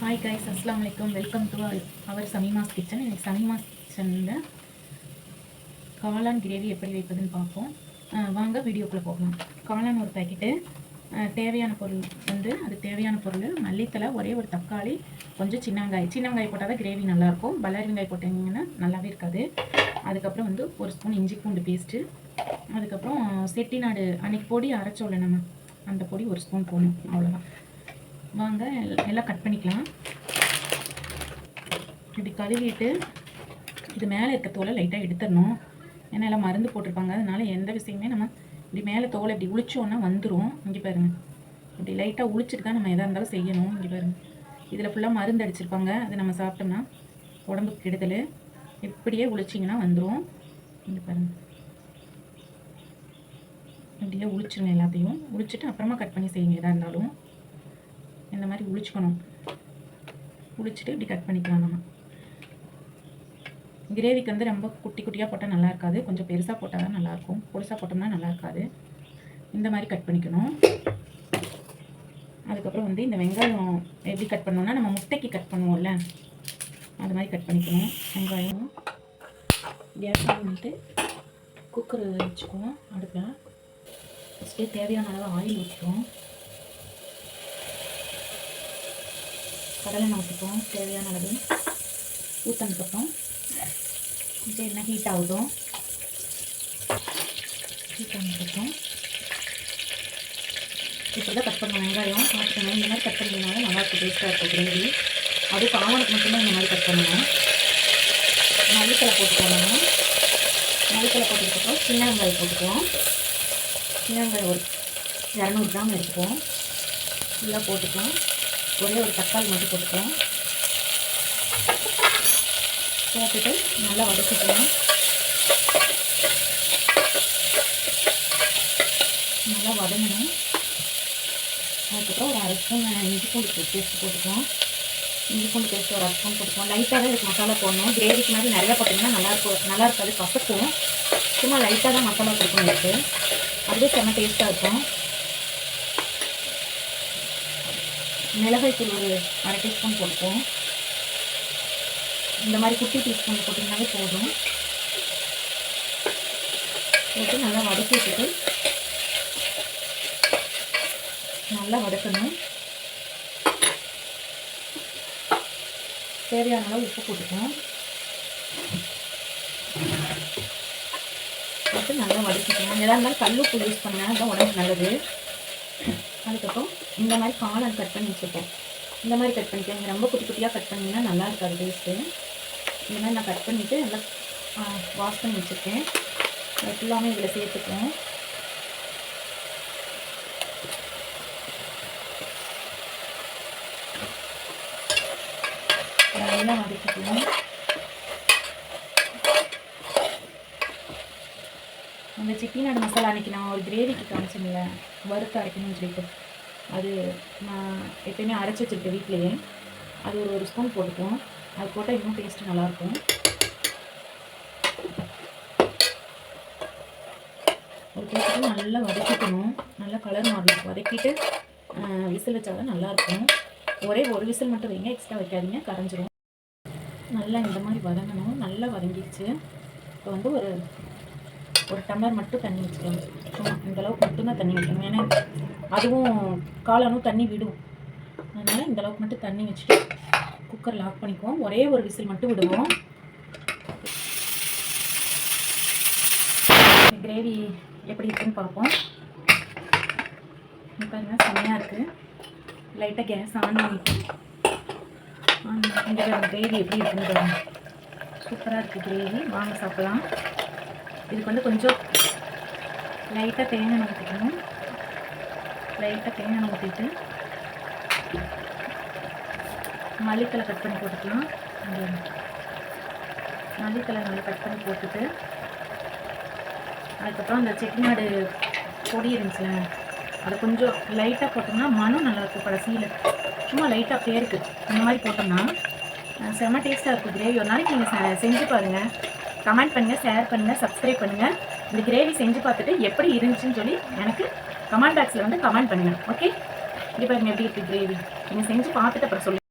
Hi guys, அஸ்லாம் வலைக்கம். Welcome to our Sameema's kitchen. எனக்கு சமீமாஸ் கிச்சனில் காளான் கிரேவி எப்படி வைப்பதுன்னு பார்ப்போம். வாங்க வீடியோக்குள்ளே போகலாம். காளான் ஒரு பேக்கெட்டு, தேவையான பொருள் அது தேவையான பொருள் மல்லித்தலை, ஒரே ஒரு தக்காளி, கொஞ்சம் சின்ன வெங்காயம் போட்டால் தான் கிரேவி நல்லாயிருக்கும். பல்லாரி வெங்காயம் போட்டிங்கன்னா நல்லாவே இருக்காது. அதுக்கப்புறம் ஒரு ஸ்பூன் இஞ்சி பூண்டு பேஸ்ட்டு, அதுக்கப்புறம் செட்டிநாடு அன்றைக்கி பொடி அரைச்சோல்ல நம்ம, அந்த பொடி ஒரு ஸ்பூன் போடணும். அவ்வளோதான். வாங்க எல்லாம் கட் பண்ணிக்கலாம். இப்படி கழுவிட்டு இது மேலே இருக்க தோலை லைட்டாக எடுத்துடணும். ஏன்னா எல்லாம் மருந்து போட்டிருப்பாங்க, அதனால எந்த விஷயமே நம்ம இப்படி மேலே தோலை இப்படி உளிச்சோன்னா வந்துடும். இங்கே பாருங்கள், இப்படி லைட்டாக உளிச்சிட்டு தான் நம்ம எதாக இருந்தாலும் செய்யணும். இங்கே பாருங்கள், இதில் ஃபுல்லாக மருந்து அடிச்சிருப்பாங்க, அதை நம்ம சாப்பிட்டோம்னா உடம்புக்கு கெடுதல். இப்படியே உளிச்சிங்கன்னா வந்துடும். இங்கே பாருங்கள், இப்படியே உளிச்சிருங்க. எல்லாத்தையும் உளிச்சிட்டு அப்புறமா கட் பண்ணி செய்யுங்க. எதாக இருந்தாலும் இந்த மாதிரி உளிச்சுக்கணும். உளிச்சிட்டு இப்படி கட் பண்ணிக்கலாம். நம்ம கிரேவிக்கு ரொம்ப குட்டி குட்டியாக போட்டால் நல்லா இருக்காது, கொஞ்சம் பெருசாக போட்டால் தான் நல்லாயிருக்கும். பொருசாக போட்டோம்னா நல்லா இருக்காது. இந்த மாதிரி கட் பண்ணிக்கணும். அதுக்கப்புறம் இந்த வெங்காயம் எப்படி கட் பண்ணோம்னா, நம்ம முட்டைக்கு கட் பண்ணுவோம்ல, அது மாதிரி கட் பண்ணிக்கணும். வெங்காயம் கேஸ் பண்ணிட்டு குக்கர் வச்சுக்குவோம். அடுப்பில் ஃபஸ்ட்டே தேவையான அளவு ஆயில் ஊற்றிக்குவோம். கடலை ஊற்றிப்போம் தேவையான அளவு. ஊற்றினதுக்கப்புறம் கொஞ்சம் எண்ணெய் ஹீட் ஆகுதும். ஹீட் ஆனதுக்கப்புறம் இப்படி தான் கட் பண்ணுவோம். வெங்காயம் பார்த்துக்கணும். இந்த மாதிரி கட் பண்ணிங்கனாலும் நல்லாயிருக்கும், டேஸ்ட்டாக இருக்கும் கிரேவி. அது காளானுக்கு மட்டும்தான் இந்த மாதிரி கட் பண்ணுவோம். மல்லித்தலை போட்டுக்கணும். மல்லித்தலை போட்டதுக்கப்புறம் சின்ன வெங்காயம் போட்டுக்குவோம். சின்ன வெங்காயம் ஒரு 200 கிராம் எடுத்துக்குவோம். ஃபுல்லாக போட்டுக்கலாம். ஒரே ஒரு தக்காளி மட்டும் போட்டுக்கலாம். போட்டுட்டு நல்லா வதக்கிக்கலாம். நல்லா வதங்கணும். அதுக்கப்புறம் ஒரு 1/2 ஸ்பூன் இஞ்சி பூண்டு பேஸ்ட் போட்டுக்கலாம். இஞ்சி பூண்டு பேஸ்ட் ஒரு 1/2 ஸ்பூன் போட்டுக்கலாம். லைட்டாக தான் இதுக்கு மசாலா போடணும். கிரேவிக்கு மாதிரி நிறையா போட்டிங்கன்னா நல்லா இருக்காது, கசக்கும். சும்மா லைட்டாக தான் மசாலா கொடுக்கணும். இருக்குது அதுவே செம்ம டேஸ்ட்டாக இருக்கும். மிளகாய் தூள் ஒரு 1/2 டீஸ்பூன் போட்டுப்போம். இந்த மாதிரி குட்டி டீஸ்பூன் போட்டிங்கனாலே போதும். போட்டு நல்லா வதக்கி வச்சுட்டு நல்லா வதக்கணும். தேவையான அளவு உப்பு போட்டுப்போம். போட்டு நல்லா வதக்கிக்கணும். எதாக இருந்தாலும் கல் உப்பு யூஸ் பண்ணால் தான் உடம்புக்கு நல்லது. அதுக்கப்புறம் இந்த மாதிரி காளான் கட் பண்ணி வச்சுருக்கோம். இந்த மாதிரி கட் பண்ணிக்கோங்க. ரொம்ப குட்டி குட்டியாக கட் பண்ணிங்கன்னா நல்லா இருக்காது டேஸ்ட்டு. இந்த மாதிரி நான் கட் பண்ணிவிட்டு நல்லா வாஷ் பண்ணி வச்சுருக்கேன். அது ஃபுல்லாமே இதில் சேர்த்துக்குவோம். நல்லா வதக்கிக்குவோம். அந்த செட்டிநாடு மசாலா அன்றைக்கி நான் ஒரு கிரேவிக்கு காமிச்சேன்ல, வறுத்து அரைக்கணும்னு சொல்லிட்டு, அது நான் எப்பயுமே அரைச்சி வச்சுருக்கேன் வீட்லேயே. அது ஒரு ஸ்பூன் போட்டுக்குவோம். அது போட்டால் இன்னும் டேஸ்ட்டு நல்லாயிருக்கும். ஒரு போட்டு நல்லா வதக்கிக்கணும். நல்லா கலர் மாறணும். வதக்கிட்டு விசில் வச்சா தான் நல்லாயிருக்கும். ஒரே ஒரு விசில் மட்டும் வைங்க, எக்ஸ்ட்ரா வைக்காதீங்க, கரைஞ்சிரும். நல்லா இந்த மாதிரி வதங்கணும். நல்லா வதங்கிடுச்சு. இப்போ ஒரு டம்ளர் மட்டும் தண்ணி வச்சுக்கலாம். சும்மா இந்தளவுக்கு மட்டும்தான் தண்ணி வைக்கணும். ஏன்னா அதுவும் காளானும் தண்ணி விடும். அதனால் இந்தளவுக்கு மட்டும் தண்ணி வச்சுட்டு குக்கர் லாக் பண்ணிக்குவோம். ஒரே ஒரு விசில் மட்டும் விடுவோம். கிரேவி எப்படி இருக்குன்னு பார்ப்போம். பாருங்க, செம்மையாக இருக்குது. லைட்டாக கேஸ் ஆன் பண்ணிட்டோம். இந்த கிரேவி எப்படி இருக்குன்னு பாருங்க. சூப்பராக இருக்குது கிரேவி. வாங்க சாப்பிடலாம். இதுக்கு கொஞ்சம் லைட்டாக தேங்காய் ஊற்றிக்கணும். லைட்டாக தேங்காய் ஊற்றிட்டு மல்லித்தலை கட் பண்ணி போட்டுக்கலாம். மல்லித்தலை நல்லா கட் பண்ணி போட்டுட்டு அதுக்கப்புறம் அந்த செட்டிநாடு பொடி இருந்துச்சுல, அதை கொஞ்சம் லைட்டாக போட்டோம்னா மனம் நல்லாயிருக்கும். கடைசியில் சும்மா லைட்டாக பேருக்கு இந்த மாதிரி போட்டோம்னா செம்ம டேஸ்ட்டாக இருக்கும் கிரேவி. ஒரு நாளைக்கு நீங்கள் செஞ்சு பாருங்கள். கமெண்ட் பண்ணுங்கள், ஷேர் பண்ணுங்கள், சப்ஸ்கிரைப் பண்ணுங்கள். இந்த கிரேவி செஞ்சு பார்த்துட்டு எப்படி இருந்துச்சுன்னு சொல்லி எனக்கு கமெண்ட் பாக்ஸில் கமெண்ட் பண்ணுங்கள். ஓகே, இங்கே பாருங்கள் எப்படி இருக்குது கிரேவி. நீங்கள் செஞ்சு பார்த்துட்டு அப்புறம் சொல்லுங்கள்.